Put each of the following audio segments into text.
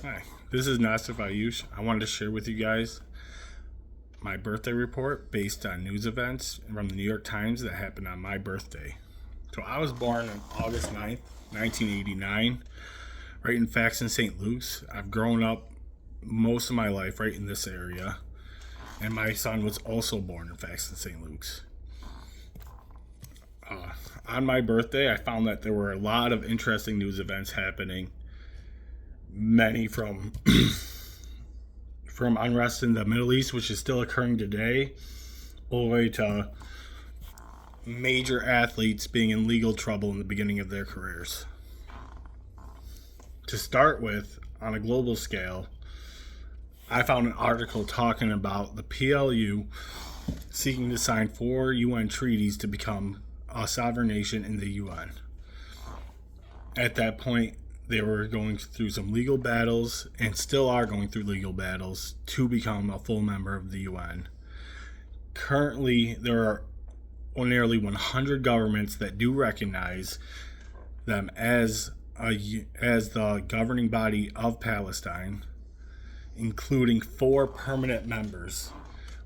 Hi, this is Nasif Ayush. I wanted to share with you guys my birthday report based on news events from the New York Times that happened on my birthday. So I was born on August 9th, 1989, right in Faxon, St. Luke's. I've grown up most of my life right in this area, and my son was also born in Faxon, St. Luke's. On my birthday, I found that there were a lot of interesting news events happening, many from unrest in the Middle East, which is still occurring today, all the way to major athletes being in legal trouble in the beginning of their careers. To start with, on a global scale, I found an article talking about the PLU seeking to sign 4 UN treaties to become a sovereign nation in the UN. At that point, they were going through some legal battles and still are going through legal battles to become a full member of the UN. Currently, there are nearly 100 governments that do recognize them as the governing body of Palestine, including 4 permanent members,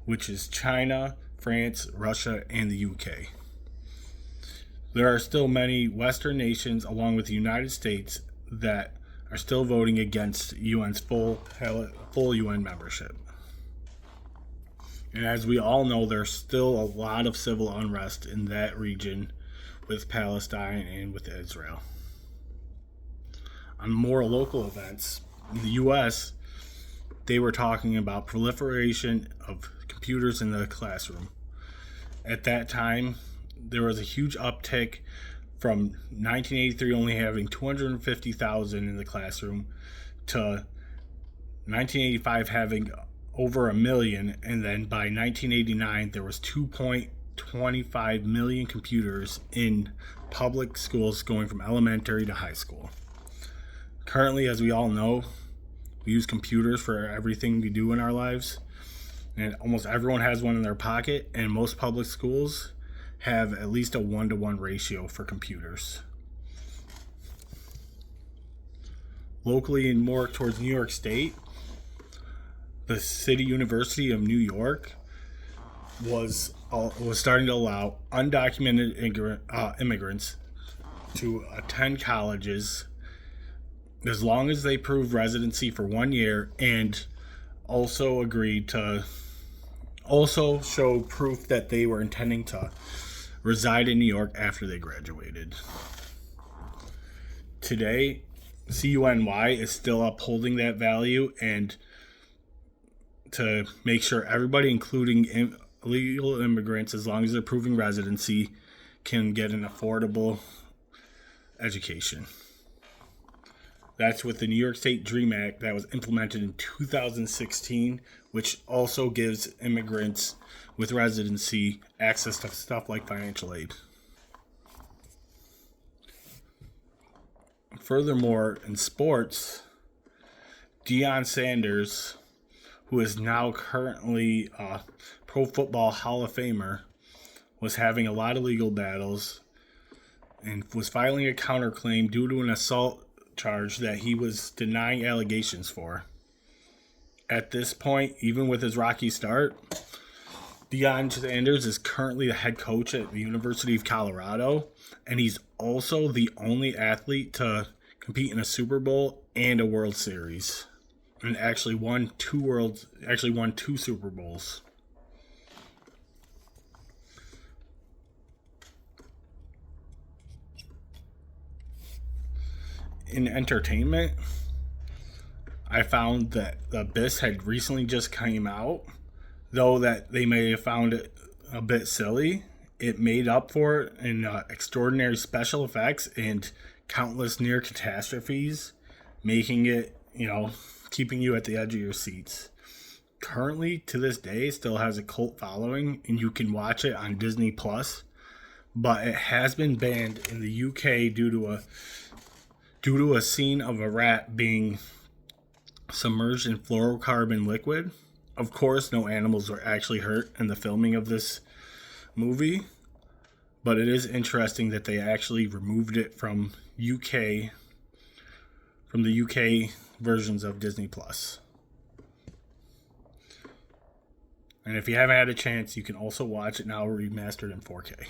which is China, France, Russia, and the UK. There are still many Western nations, along with the United States, that are still voting against UN's full UN membership. And as we all know, there's still a lot of civil unrest in that region with Palestine and with Israel. On more local events, in the US, they were talking about proliferation of computers in the classroom. At that time, there was a huge uptick from 1983 only having 250,000 in the classroom to 1985 having over a million, and then by 1989 there was 2.25 million computers in public schools going from elementary to high school. Currently, as we all know, we use computers for everything we do in our lives, and almost everyone has one in their pocket, and most public schools have at least a 1-to-1 ratio for computers. Locally and more towards New York State, the City University of New York was starting to allow undocumented immigrants to attend colleges as long as they prove residency for 1 year and also agreed to also show proof that they were intending to reside in New York after they graduated. Today, CUNY is still upholding that value and to make sure everybody, including illegal immigrants, as long as they're proving residency, can get an affordable education. That's with the New York State DREAM Act that was implemented in 2016, which also gives immigrants with residency access to stuff like financial aid. Furthermore, in sports, Deion Sanders, who is now currently a Pro Football Hall of Famer, was having a lot of legal battles and was filing a counterclaim due to an assault charge that he was denying allegations for. At this point, even with his rocky start, Deion Sanders is currently the head coach at the University of Colorado, and he's also the only athlete to compete in a Super Bowl and a World Series, and actually won 2 Super Bowls. In entertainment, I found that The Abyss had recently just came out. Though that they may have found it a bit silly, it made up for it in extraordinary special effects and countless near catastrophes, making it, keeping you at the edge of your seats. Currently, to this day, still has a cult following, and you can watch it on Disney Plus, but it has been banned in the UK due to a scene of a rat being submerged in fluorocarbon liquid. Of course, no animals were actually hurt in the filming of this movie, but it is interesting that they actually removed it from the UK versions of Disney Plus. And if you haven't had a chance, you can also watch it now remastered in 4K.